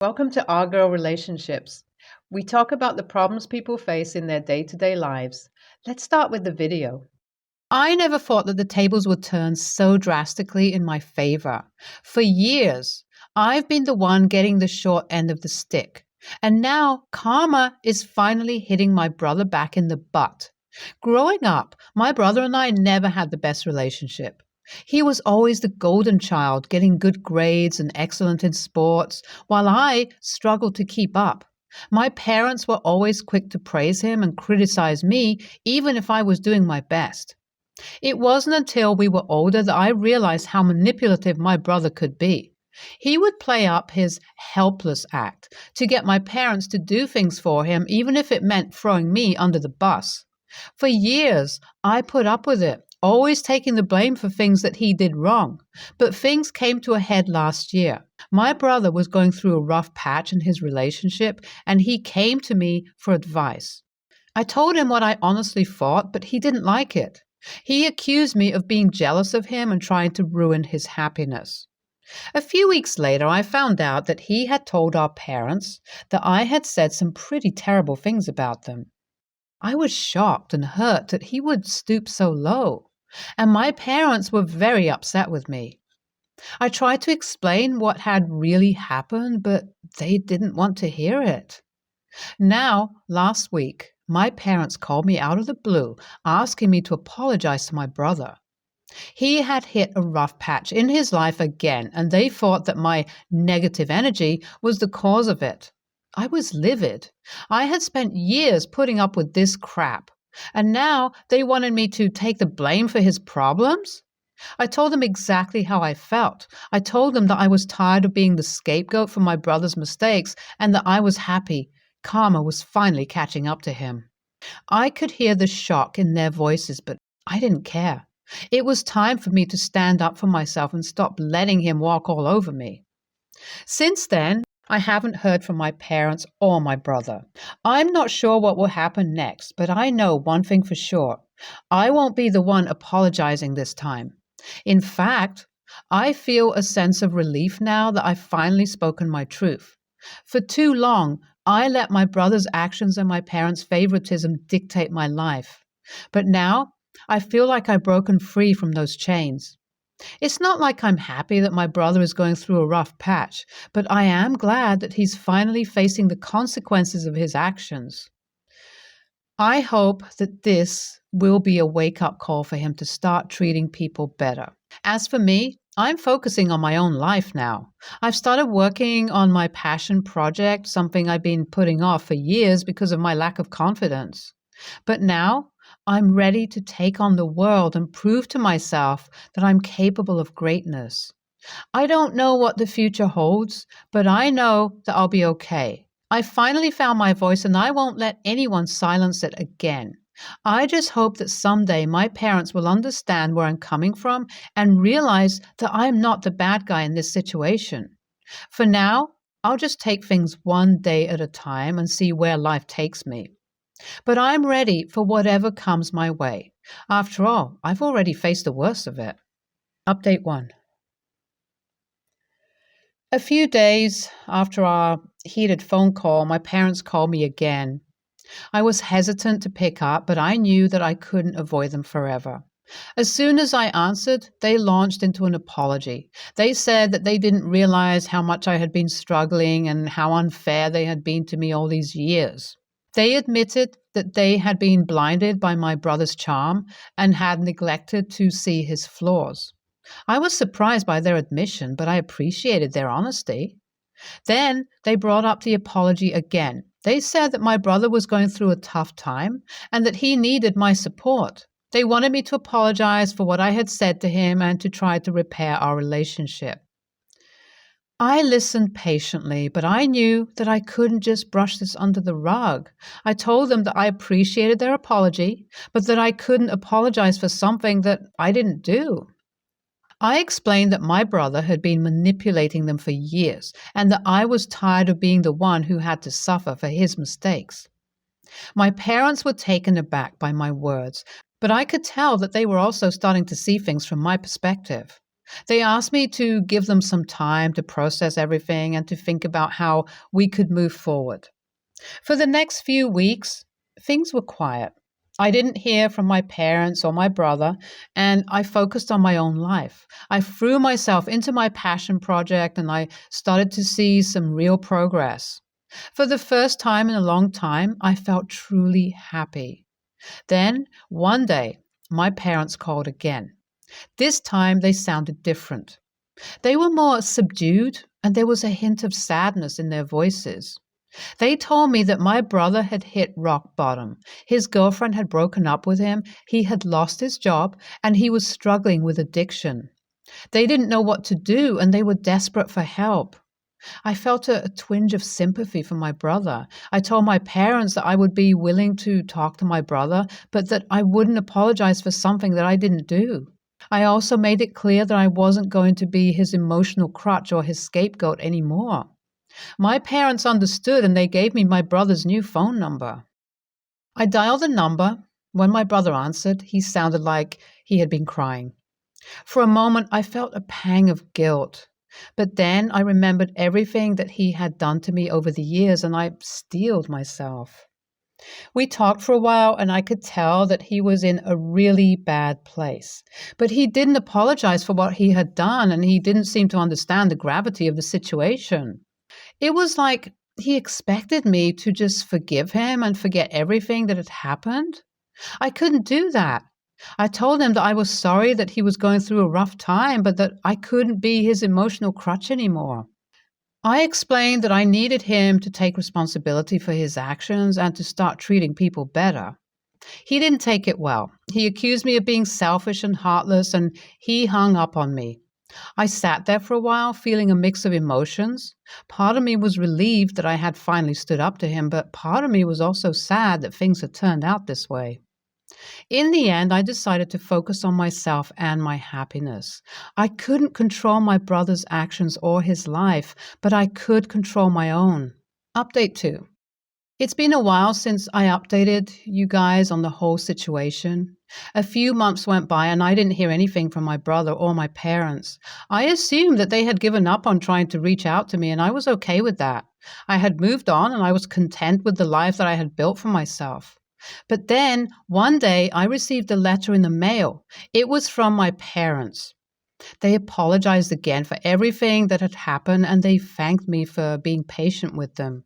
Welcome to Our Girl Relationships. We talk about the problems people face in their day-to-day lives. Let's start with the video. I never thought that the tables would turn so drastically in my favor. For years, I've been the one getting the short end of the stick. And now karma is finally hitting my brother back in the butt. Growing up, my brother and I never had the best relationship. He was always the golden child, getting good grades and excellent in sports, while I struggled to keep up. My parents were always quick to praise him and criticize me, even if I was doing my best. It wasn't until we were older that I realized how manipulative my brother could be. He would play up his helpless act to get my parents to do things for him, even if it meant throwing me under the bus. For years, I put up with it, always taking the blame for things that he did wrong. But things came to a head last year. My brother was going through a rough patch in his relationship, and he came to me for advice. I told him what I honestly thought, but he didn't like it. He accused me of being jealous of him and trying to ruin his happiness. A few weeks later, I found out that he had told our parents that I had said some pretty terrible things about them. I was shocked and hurt that he would stoop so low, and my parents were very upset with me. I tried to explain what had really happened, but they didn't want to hear it. Now, last week, my parents called me out of the blue, asking me to apologize to my brother. He had hit a rough patch in his life again, and they thought that my negative energy was the cause of it. I was livid. I had spent years putting up with this crap, and now they wanted me to take the blame for his problems? I told them exactly how I felt. I told them that I was tired of being the scapegoat for my brother's mistakes and that I was happy karma was finally catching up to him. I could hear the shock in their voices, but I didn't care. It was time for me to stand up for myself and stop letting him walk all over me. Since then, I haven't heard from my parents or my brother. I'm not sure what will happen next, but I know one thing for sure. I won't be the one apologizing this time. In fact, I feel a sense of relief now that I've finally spoken my truth. For too long, I let my brother's actions and my parents' favoritism dictate my life. But now, I feel like I've broken free from those chains. It's not like I'm happy that my brother is going through a rough patch, but I am glad that he's finally facing the consequences of his actions. I hope that this will be a wake-up call for him to start treating people better. As for me, I'm focusing on my own life now. I've started working on my passion project, something I've been putting off for years because of my lack of confidence. But now, I'm ready to take on the world and prove to myself that I'm capable of greatness. I don't know what the future holds, but I know that I'll be okay. I finally found my voice and I won't let anyone silence it again. I just hope that someday my parents will understand where I'm coming from and realize that I'm not the bad guy in this situation. For now, I'll just take things one day at a time and see where life takes me. But I'm ready for whatever comes my way. After all, I've already faced the worst of it. Update 1. A few days after our heated phone call, my parents called me again. I was hesitant to pick up, but I knew that I couldn't avoid them forever. As soon as I answered, they launched into an apology. They said that they didn't realize how much I had been struggling and how unfair they had been to me all these years. They admitted that they had been blinded by my brother's charm and had neglected to see his flaws. I was surprised by their admission, but I appreciated their honesty. Then they brought up the apology again. They said that my brother was going through a tough time and that he needed my support. They wanted me to apologize for what I had said to him and to try to repair our relationship. I listened patiently, but I knew that I couldn't just brush this under the rug. I told them that I appreciated their apology, but that I couldn't apologize for something that I didn't do. I explained that my brother had been manipulating them for years and that I was tired of being the one who had to suffer for his mistakes. My parents were taken aback by my words, but I could tell that they were also starting to see things from my perspective. They asked me to give them some time to process everything and to think about how we could move forward. For the next few weeks, things were quiet. I didn't hear from my parents or my brother, and I focused on my own life. I threw myself into my passion project and I started to see some real progress. For the first time in a long time, I felt truly happy. Then, one day, my parents called again. This time, they sounded different. They were more subdued, and there was a hint of sadness in their voices. They told me that my brother had hit rock bottom. His girlfriend had broken up with him, he had lost his job, and he was struggling with addiction. They didn't know what to do, and they were desperate for help. I felt a twinge of sympathy for my brother. I told my parents that I would be willing to talk to my brother, but that I wouldn't apologize for something that I didn't do. I also made it clear that I wasn't going to be his emotional crutch or his scapegoat anymore. My parents understood and they gave me my brother's new phone number. I dialed the number. When my brother answered, he sounded like he had been crying. For a moment, I felt a pang of guilt. But then I remembered everything that he had done to me over the years and I steeled myself. We talked for a while and I could tell that he was in a really bad place. But he didn't apologize for what he had done and he didn't seem to understand the gravity of the situation. It was like he expected me to just forgive him and forget everything that had happened. I couldn't do that. I told him that I was sorry that he was going through a rough time, but that I couldn't be his emotional crutch anymore. I explained that I needed him to take responsibility for his actions and to start treating people better. He didn't take it well. He accused me of being selfish and heartless, and he hung up on me. I sat there for a while, feeling a mix of emotions. Part of me was relieved that I had finally stood up to him, but part of me was also sad that things had turned out this way. In the end, I decided to focus on myself and my happiness. I couldn't control my brother's actions or his life, but I could control my own. Update 2. It's been a while since I updated you guys on the whole situation. A few months went by and I didn't hear anything from my brother or my parents. I assumed that they had given up on trying to reach out to me and I was okay with that. I had moved on and I was content with the life that I had built for myself. But then, one day, I received a letter in the mail. It was from my parents. They apologized again for everything that had happened and they thanked me for being patient with them.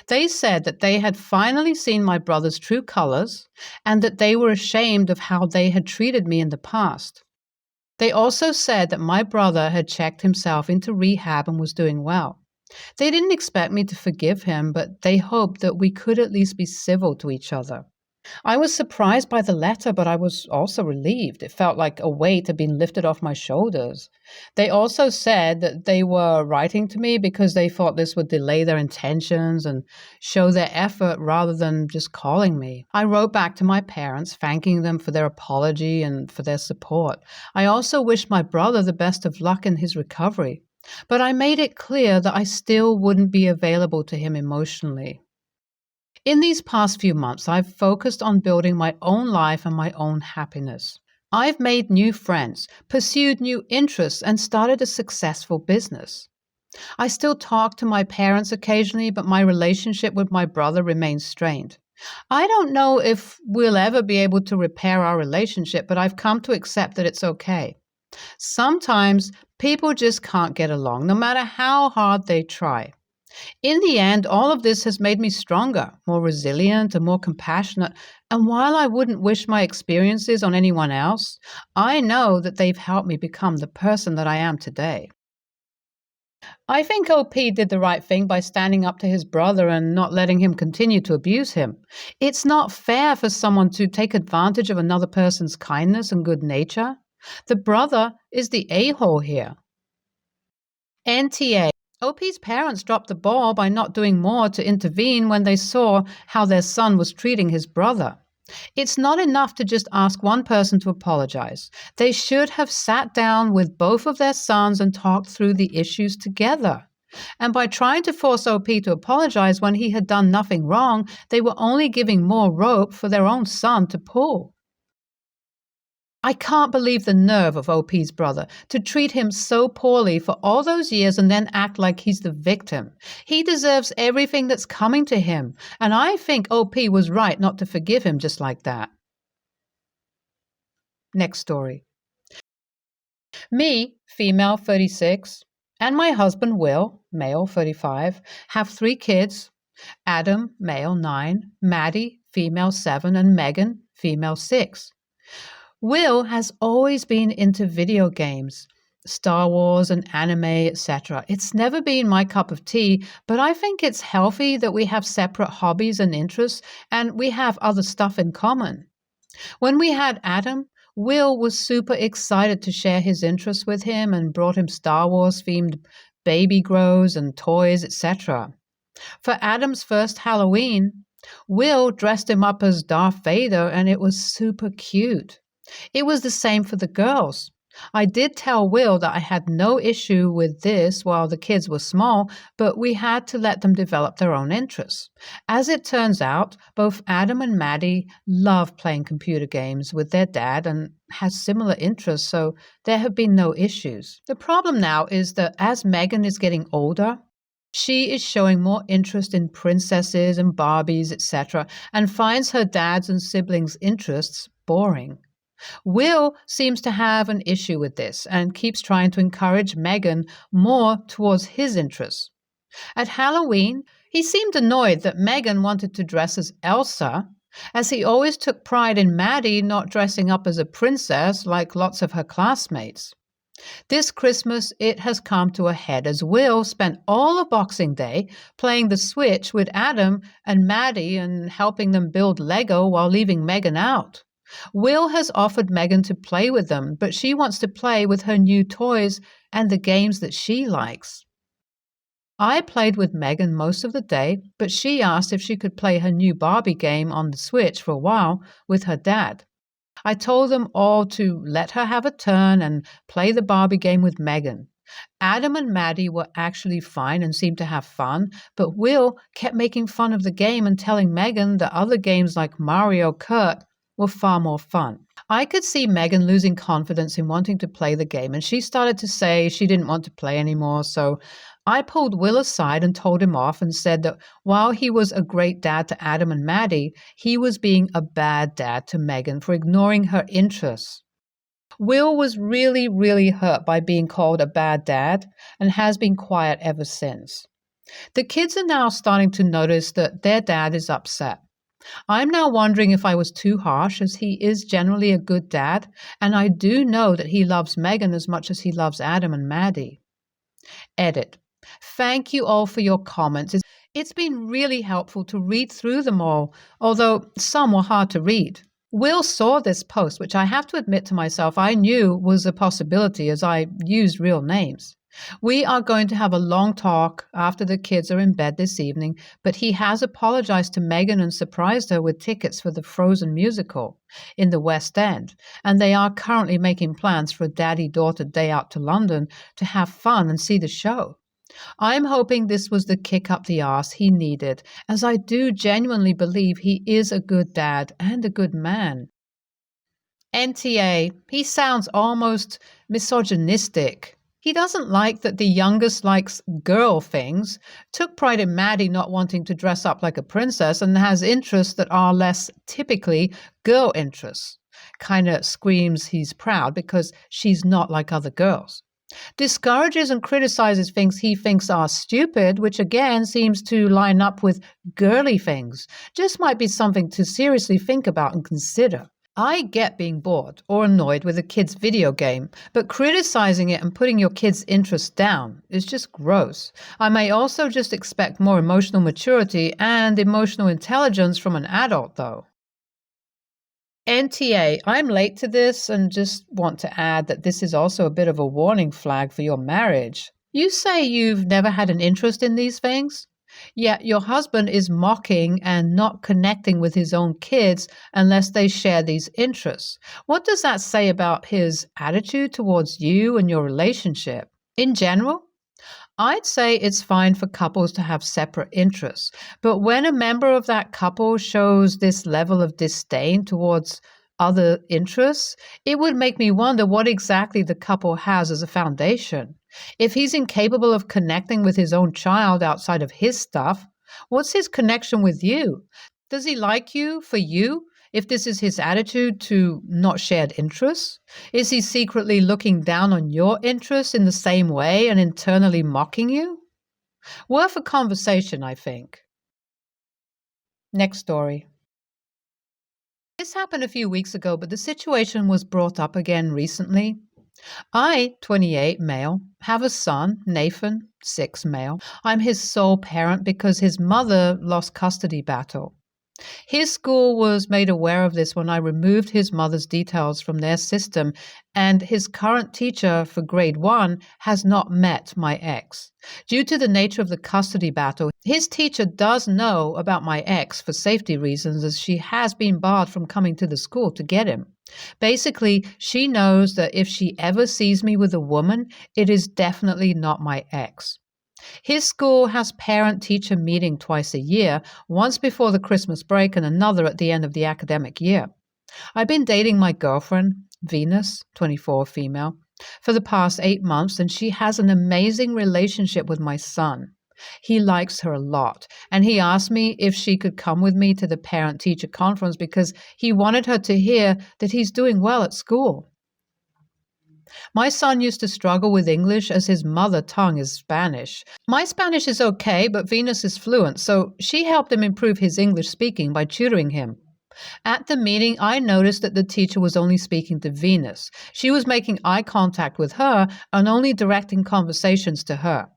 They said that they had finally seen my brother's true colors and that they were ashamed of how they had treated me in the past. They also said that my brother had checked himself into rehab and was doing well. They didn't expect me to forgive him, but they hoped that we could at least be civil to each other. I was surprised by the letter, but I was also relieved. It felt like a weight had been lifted off my shoulders. They also said that they were writing to me because they thought this would delay their intentions and show their effort rather than just calling me. I wrote back to my parents, thanking them for their apology and for their support. I also wished my brother the best of luck in his recovery, but I made it clear that I still wouldn't be available to him emotionally. In these past few months, I've focused on building my own life and my own happiness. I've made new friends, pursued new interests, and started a successful business. I still talk to my parents occasionally, but my relationship with my brother remains strained. I don't know if we'll ever be able to repair our relationship, but I've come to accept that it's okay. Sometimes people just can't get along, no matter how hard they try. In the end, all of this has made me stronger, more resilient, and more compassionate. And while I wouldn't wish my experiences on anyone else, I know that they've helped me become the person that I am today. I think OP did the right thing by standing up to his brother and not letting him continue to abuse him. It's not fair for someone to take advantage of another person's kindness and good nature. The brother is the a-hole here. NTA. OP's parents dropped the ball by not doing more to intervene when they saw how their son was treating his brother. It's not enough to just ask one person to apologize. They should have sat down with both of their sons and talked through the issues together. And by trying to force OP to apologize when he had done nothing wrong, they were only giving more rope for their own son to pull. I can't believe the nerve of OP's brother to treat him so poorly for all those years and then act like he's the victim. He deserves everything that's coming to him, and I think OP was right not to forgive him just like that. Next story. Me, female 36, and my husband Will, male 35, have 3 kids: Adam, male 9, Maddie, female 7, and Megan, female 6. Will has always been into video games, Star Wars and anime, etc. It's never been my cup of tea, but I think it's healthy that we have separate hobbies and interests, and we have other stuff in common. When we had Adam, Will was super excited to share his interests with him and brought him Star Wars themed baby grows and toys, etc. For Adam's first Halloween, Will dressed him up as Darth Vader, and it was super cute. It was the same for the girls. I did tell Will that I had no issue with this while the kids were small, but we had to let them develop their own interests. As it turns out, both Adam and Maddie love playing computer games with their dad and has similar interests, so there have been no issues. The problem now is that as Megan is getting older, she is showing more interest in princesses and Barbies, etc., and finds her dad's and siblings' interests boring. Will seems to have an issue with this and keeps trying to encourage Megan more towards his interests. At Halloween, he seemed annoyed that Megan wanted to dress as Elsa, as he always took pride in Maddie not dressing up as a princess like lots of her classmates. This Christmas, it has come to a head as Will spent all of Boxing Day playing the Switch with Adam and Maddie and helping them build Lego while leaving Megan out. Will has offered Megan to play with them, but she wants to play with her new toys and the games that she likes. I played with Megan most of the day, but she asked if she could play her new Barbie game on the Switch for a while with her dad. I told them all to let her have a turn and play the Barbie game with Megan. Adam and Maddie were actually fine and seemed to have fun, but Will kept making fun of the game and telling Megan that other games like Mario Kart were far more fun. I could see Megan losing confidence in wanting to play the game, and she started to say she didn't want to play anymore, so I pulled Will aside and told him off and said that while he was a great dad to Adam and Maddie, he was being a bad dad to Megan for ignoring her interests. Will was really hurt by being called a bad dad and has been quiet ever since. The kids are now starting to notice that their dad is upset. I'm now wondering if I was too harsh, as he is generally a good dad, and I do know that he loves Megan as much as he loves Adam and Maddie. Edit. Thank you all for your comments. It's been really helpful to read through them all, although some were hard to read. Will saw this post, which I have to admit to myself I knew was a possibility as I used real names. We are going to have a long talk after the kids are in bed this evening, but he has apologized to Megan and surprised her with tickets for the Frozen musical in the West End, and they are currently making plans for a daddy-daughter day out to London to have fun and see the show. I'm hoping this was the kick up the arse he needed, as I do genuinely believe he is a good dad and a good man. NTA, he sounds almost misogynistic. He doesn't like that the youngest likes girl things, took pride in Maddie not wanting to dress up like a princess, and has interests that are less typically girl interests. Kinda screams he's proud because she's not like other girls. Discourages and criticizes things he thinks are stupid, which again seems to line up with girly things. Just might be something to seriously think about and consider. I get being bored or annoyed with a kid's video game, but criticizing it and putting your kid's interests down is just gross. I may also just expect more emotional maturity and emotional intelligence from an adult, though. NTA, I'm late to this and just want to add that this is also a bit of a warning flag for your marriage. You say you've never had an interest in these things? Yet your husband is mocking and not connecting with his own kids unless they share these interests. What does that say about his attitude towards you and your relationship? In general, I'd say it's fine for couples to have separate interests, but when a member of that couple shows this level of disdain towards other interests, it would make me wonder what exactly the couple has as a foundation. If he's incapable of connecting with his own child outside of his stuff, what's his connection with you? Does he like you for you? If this is his attitude to not shared interests, is he secretly looking down on your interests in the same way and internally mocking you? Worth a conversation, I think. Next story. This happened a few weeks ago, but the situation was brought up again recently. I, 28, male, have a son, Nathan, 6, male. I'm his sole parent because his mother lost custody battle. His school was made aware of this when I removed his mother's details from their system, and his current teacher for grade 1 has not met my ex. Due to the nature of the custody battle, his teacher does know about my ex for safety reasons, as she has been barred from coming to the school to get him. Basically, she knows that if she ever sees me with a woman, it is definitely not my ex. His school has parent-teacher meeting twice a year, once before the Christmas break and another at the end of the academic year. I've been dating my girlfriend, Venus, 24, female, for the past 8 months, and she has an amazing relationship with my son. He likes her a lot, and he asked me if she could come with me to the parent-teacher conference because he wanted her to hear that he's doing well at school. My son used to struggle with English as his mother tongue is Spanish. My Spanish is okay, but Venus is fluent, so she helped him improve his English speaking by tutoring him. At the meeting, I noticed that the teacher was only speaking to Venus. She was making eye contact with her and only directing conversations to her.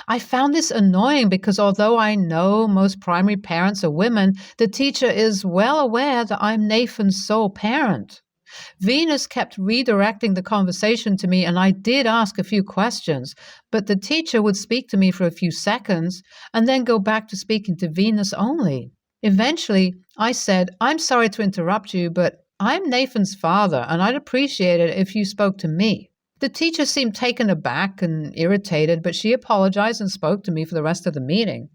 I found this annoying because although I know most primary parents are women, the teacher is well aware that I'm Nathan's sole parent. Venus kept redirecting the conversation to me, and I did ask a few questions, but the teacher would speak to me for a few seconds and then go back to speaking to Venus only. Eventually, I said, "I'm sorry to interrupt you, but I'm Nathan's father, and I'd appreciate it if you spoke to me." The teacher seemed taken aback and irritated, but she apologized and spoke to me for the rest of the meeting.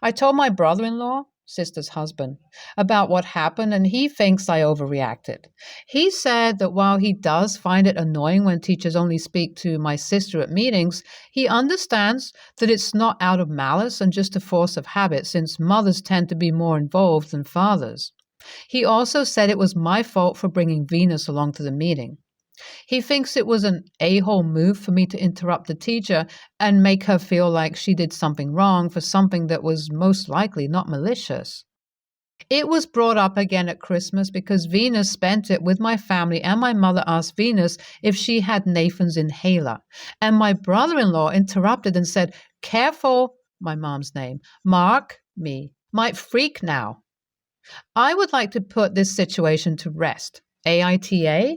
I told my brother-in-law, sister's husband, about what happened, and he thinks I overreacted. He said that while he does find it annoying when teachers only speak to my sister at meetings, he understands that it's not out of malice and just a force of habit, since mothers tend to be more involved than fathers. He also said it was my fault for bringing Venus along to the meeting. He thinks it was an a-hole move for me to interrupt the teacher and make her feel like she did something wrong for something that was most likely not malicious. It was brought up again at Christmas because Venus spent it with my family, and my mother asked Venus if she had Nathan's inhaler. And my brother-in-law interrupted and said, "Careful," my mom's name, "Mark, me, might freak now." I would like to put this situation to rest. AITA?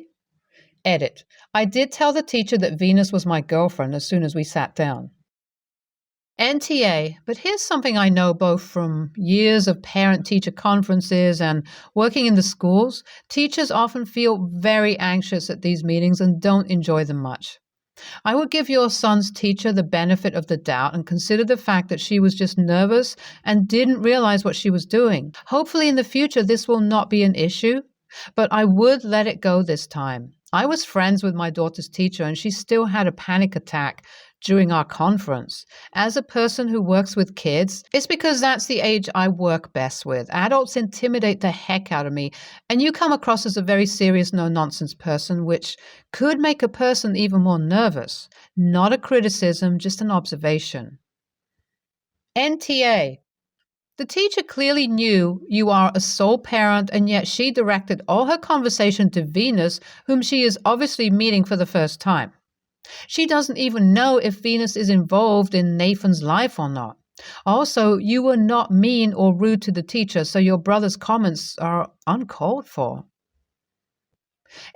Edit. I did tell the teacher that Venus was my girlfriend as soon as we sat down. NTA, but here's something I know both from years of parent-teacher conferences and working in the schools. Teachers often feel very anxious at these meetings and don't enjoy them much. I would give your son's teacher the benefit of the doubt and consider the fact that she was just nervous and didn't realize what she was doing. Hopefully in the future this will not be an issue, but I would let it go this time. I was friends with my daughter's teacher, and she still had a panic attack during our conference. As a person who works with kids, it's because that's the age I work best with. Adults intimidate the heck out of me, and you come across as a very serious, no-nonsense person, which could make a person even more nervous. Not a criticism, just an observation. NTA. The teacher clearly knew you are a sole parent, and yet she directed all her conversation to Venus, whom she is obviously meeting for the first time. She doesn't even know if Venus is involved in Nathan's life or not. Also, you were not mean or rude to the teacher, so your brother's comments are uncalled for.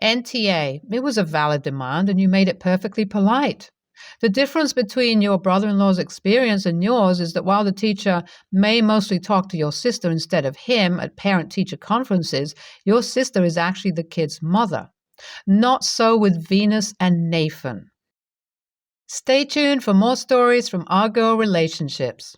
NTA, it was a valid demand, and you made it perfectly polite. The difference between your brother-in-law's experience and yours is that while the teacher may mostly talk to your sister instead of him at parent-teacher conferences, your sister is actually the kid's mother. Not so with Venus and Nathan. Stay tuned for more stories from our girl relationships.